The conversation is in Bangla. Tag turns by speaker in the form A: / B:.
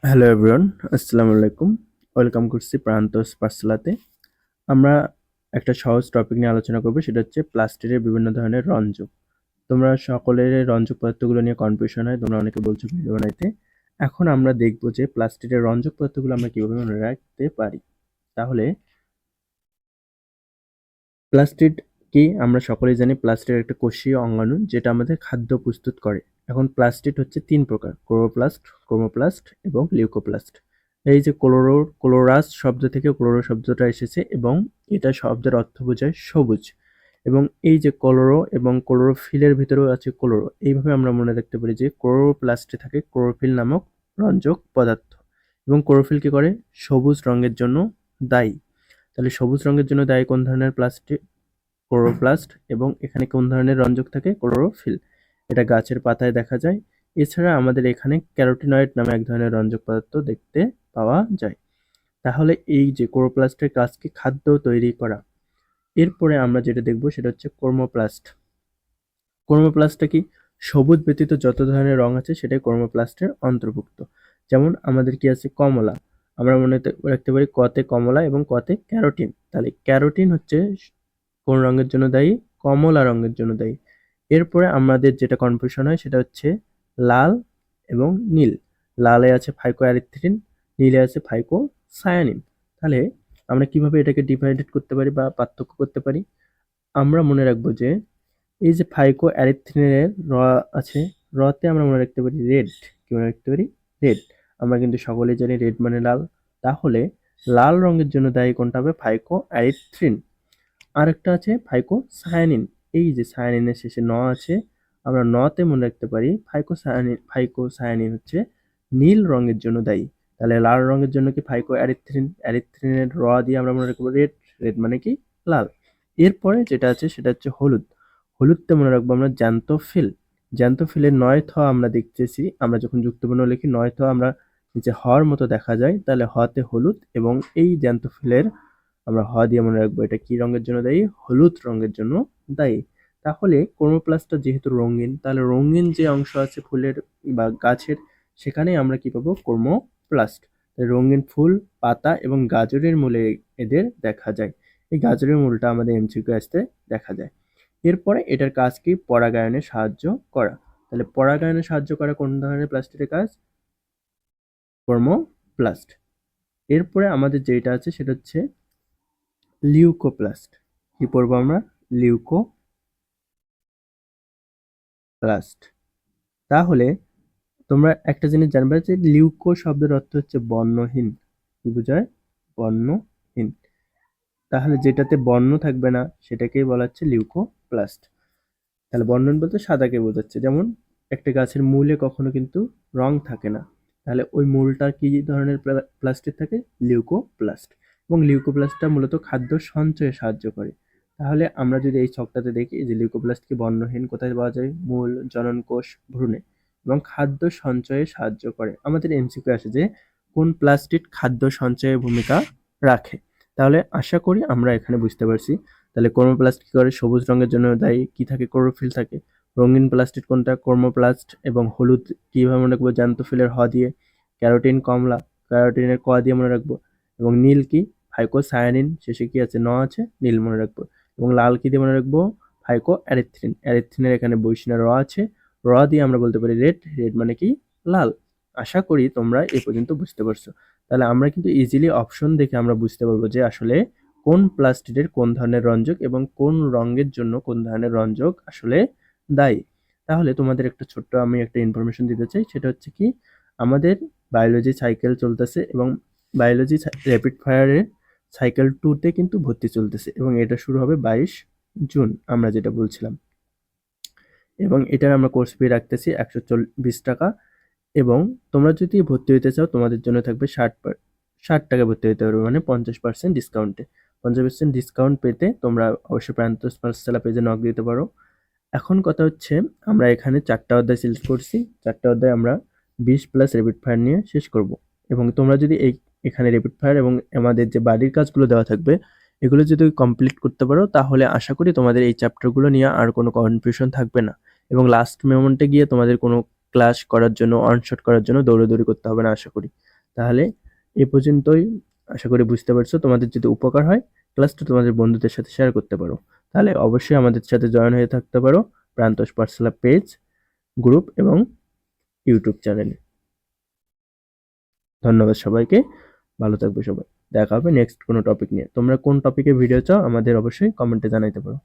A: হ্যালো এভরিওয়ান, আসসালামু আলাইকুম। ওয়েলকাম করছি প্রান্তস পাঠশালাতে। আমরা একটা সহজ টপিক নিয়ে আলোচনা করব, সেটা হচ্ছে প্লাস্টিকের বিভিন্ন ধরনের রঞ্জক। তোমরা সকলের এই রঞ্জক পদার্থগুলো নিয়ে কনফিউশন হয়, তোমরা অনেকে বলছো ভিডিও বানাইতে। এখন আমরা দেখব যে প্লাস্টিকের রঞ্জক পদার্থগুলো আমরা কিভাবে মনে রাখতে পারি। তাহলে প্লাস্টিড কি? আমরা সকলেই জানি প্লাস্টিড একটা কোষীয় অঙ্গাণু যেটা আমাদের খাদ্য প্রস্তুত করে। এখন প্লাস্টিড হচ্ছে ৩ প্রকার: ক্লোরোপ্লাস্ট, ক্রোমোপ্লাস্ট এবং লিউকোপ্লাস্ট। এই যে ক্লোরাস শব্দ থেকে ক্লোরো শব্দটা এসেছে এবং এটা শব্দের অর্থ বোঝায় সবুজ। এবং এই যে ক্লোরো এবং ক্লোরোফিলের ভিতরেও আছে ক্লোরো। এইভাবে আমরা মনে রাখতে পারি যে ক্লোরোপ্লাস্টে থাকে ক্লোরোফিল নামক রঞ্জক পদার্থ। এবং ক্লোরোফিল কি করে? সবুজ রঙের জন্য দায়ী। তাহলে সবুজ রঙের জন্য দায়ী কোন ধরনের প্লাস্টিক? ক্লোরোপ্লাস্ট। এবং এখানে কোন ধরনের রঞ্জক থাকে? ক্লোরোফিল। এটা গাছের পাতায় দেখা যায়। এছাড়া আমাদের এখানে ক্যারোটিনয়েড নামে এক ধরনের রঞ্জক পদার্থ দেখতে পাওয়া যায়। তাহলে এই যে ক্লোরোপ্লাস্টের কাজ কি? খাদ্য তৈরি করা। এরপরে আমরা যেটা দেখব সেটা হচ্ছে ক্রোমোপ্লাস্ট। ক্রোমোপ্লাস্টটা কি? সবুজ ব্যতীত যত ধরনের রং আছে সেটাই ক্রোমোপ্লাস্টের অন্তর্ভুক্ত। যেমন আমাদের কি আছে? কমলা। আমরা মনে রাখতে পারি কতে কমলা এবং কতে ক্যারোটিন। তাহলে ক্যারোটিন হচ্ছে কোন রঙের জন্য দায়ী? কমলা রঙের জন্য দায়ী। এরপরে আমাদের যেটা কনফিউশন হয় সেটা হচ্ছে লাল এবং নীল। লালে আছে ফাইকোঅ্যারিথ্রিন, নীলে আছে ফাইকোসায়ানিন। তাহলে আমরা কিভাবে এটাকে ডিভাইডেড করতে পারি বা পার্থক্য করতে পারি? আমরা মনে রাখবো যে এই যে ফাইকোঅ্যারিথ্রিনের আছে, তে আমরা মনে রাখতে পারি রেড। কি মনে রাখতে পারি? রেড। আমরা কিন্তু সকলেই জানি রেড মানে লাল। তাহলে লাল রঙের জন্য দায়ী কোনটা হবে? ফাইকোঅ্যারিথ্রিন। আরেকটা আছে ফাইকোসায়ানিন। এই যে সায়ানিনের শেষে ন আছে, আমরা তে মনে রাখতে পারি ফাইকোসায়ানিন। ফাইকোসায়ানিন হচ্ছে নীল রঙের জন্য দায়ী। তাহলে লাল রঙের জন্য কি? ফাইকোঅ্যারিথ্রিন। অ্যারিথ্রিনের দিয়ে আমরা মনে রাখবো রেড। রেড মানে কি? লাল। এরপরে যেটা আছে সেটা হচ্ছে হলুদ। হলুদতে মনে রাখবো আমরা জ্যান্থোফিল। জ্যান্থোফিলের ৯ থ আমরা দেখতেছি, আমরা যখন যুক্তবর্ণ লিখি ৯ থ আমরা নিচে হর মতো দেখা যায়। তাহলে হতে হলুদ এবং এই জ্যান্থোফিলের আমরা দিয়ে মনে রাখবো এটা কি রঙের জন্য দায়ী? হলুদ রঙের জন্য দায়ী। তাহলে ক্রোমোপ্লাস্টটা যেহেতু রঙিন, তাহলে রঙিন যে অংশ আছে ফুলের বা গাছের, সেখানে আমরা কি পাবো? ক্রোমোপ্লাস্ট। রঙিন ফুল, পাতা এবং গাজরের মূলে এদের দেখা যায়। এই গাজরের মূলটা আমাদের এমসিকিউ আসতে দেখা যায়। এরপরে এটার কাজ কি? পরাগায়নে সাহায্য করা। তাহলে পরাগায়নে সাহায্য করা কোন ধরনের প্লাস্টিকের কাজ? ক্রোমোপ্লাস্ট। এরপরে আমাদের যেটা আছে সেটা হচ্ছে লিউকোপ্লাস্ট। কি পড়বো আমরা? লিউকোপ্লাস্ট। তাহলে তোমরা একটা জিনিস জানবে যে লিউকো শব্দের অর্থ হচ্ছে বর্ণহীন। কি বোঝায়? বর্ণহীন। তাহলে যেটাতে বর্ণ থাকবে না সেটাকেই বলা হচ্ছে লিউকোপ্লাস্ট। তাহলে বর্ণহীন বলতে সাদাকে বোঝাচ্ছে। যেমন একটা গাছের মূলে কখনো কিন্তু রং থাকে না, তাহলে ওই মূলটা কি ধরনের প্লাস্টিক থাকে? লিউকোপ্লাস্ট। এবং লিউকোপ্লাস্টটা মূলত খাদ্য সঞ্চয়ে সাহায্য করে। তাহলে আমরা যদি এই ছকটাতে দেখি যে লিউকোপ্লাস্টকে বর্ণহীন কোথায় পাওয়া যায়? মূল, জনন কোষ, ভ্রূণে। এবং খাদ্য সঞ্চয়ে সাহায্য করে। আমাদের এমসিকিউ আসে যে কোন প্লাস্টিক খাদ্য সঞ্চয়ে ভূমিকা রাখে। তাহলে আশা করি আমরা এখানে বুঝতে পারছি। তাহলে ক্রোমোপ্লাস্ট কি করে? সবুজ রঙের জন্য দায়ী। কি থাকে? ক্লোরোফিল থাকে। রঙিন প্লাস্টিক কোনটা? ক্রোমোপ্লাস্ট। এবং হলুদ কিভাবে মনে রাখবো? জ্যান্থোফিলের দিয়ে। ক্যারোটিন কমলা, ক্যারোটিনের দিয়ে মনে রাখবো। এবং নীল কি? ফাইকোসায়ানিন, শেষে কি আছে? আছে, নীল মনে রাখবো। এবং লাল কি দিয়ে মনে রাখবো? ফাইকোঅ্যারিথ্রিন। অ্যারিথ্রিনের এখানে বৈশিনা আছে, দিয়ে আমরা বলতে পারি রেড। রেড মানে কি? লাল। আশা করি তোমরা এ পর্যন্ত বুঝতে পারছো। তাহলে আমরা কিন্তু ইজিলি অপশন দেখে আমরা বুঝতে পারবো যে আসলে কোন প্লাস্টিডের কোন ধরনের রঞ্জক এবং কোন রঙের জন্য কোন ধরনের রঞ্জক আসলে দায়ী। তাহলে তোমাদের একটা ছোট্ট আমি একটা ইনফরমেশন দিতে চাই, সেটা হচ্ছে কি আমাদের বায়োলজি সাইকেল চলতেছে এবং বায়োলজি র্যাপিড ফায়ারের সাইকেল 2 তে কিন্তু ভর্তি চলতেছে এবং এটা শুরু হবে 22 জুন, আমরা যেটা বলছিলাম। এবং এটার আমরা কোর্স ফি রাখতেছি 120 টাকা। এবং তোমরা যদি ভর্তি হইতে চাও তোমাদের জন্য থাকবে 60 টাকা ভর্তি হতে পারবে, মানে 50% ডিসকাউন্টে। 50% ডিসকাউন্ট পেতে তোমরা অবশ্যই প্রান্তস পাঠশালা পেজে নক দিতে পারো। এখন কথা হচ্ছে আমরা এখানে 4টা অধ্যায় সিলেক্ট করছি। 4টা অধ্যায় আমরা 20 প্লাস র্যাপিড ফায়ার নিয়ে শেষ করব। এবং তোমরা যদি এখানে র্যাপিড ফায়ার এবং আমাদের যে বাড়ির কাজগুলো দেওয়া থাকবে এগুলো যদি কমপ্লিট করতে পারো তাহলে আশা করি তোমাদের এই চ্যাপ্টারগুলো নিয়ে আর কোনো কনফিউশন থাকবে না। এবং লাস্ট মোমেন্টে গিয়ে তোমাদের কোনো ক্লাস করার জন্য, অনশট করার জন্য দৌড়াদৌড়ি করতে হবে না আশা করি। তাহলে এ পর্যন্তই, আশা করি বুঝতে পারছো। তোমাদের যদি উপকার হয় ক্লাসটা তোমাদের বন্ধুদের সাথে শেয়ার করতে পারো। তাহলে অবশ্যই আমাদের সাথে জয়েন হয়ে থাকতে পারো প্রান্তোষ পাঠশালা পেজ, গ্রুপ এবং ইউটিউব চ্যানেলে। ধন্যবাদ সবাইকে, ভালো থাকবে সবাই। দেখা হবে নেক্সট কোনো টপিক নিয়ে। তোমরা কোন টপিকে ভিডিও চাও আমাদের অবশ্যই কমেন্টে জানাইতে পারো।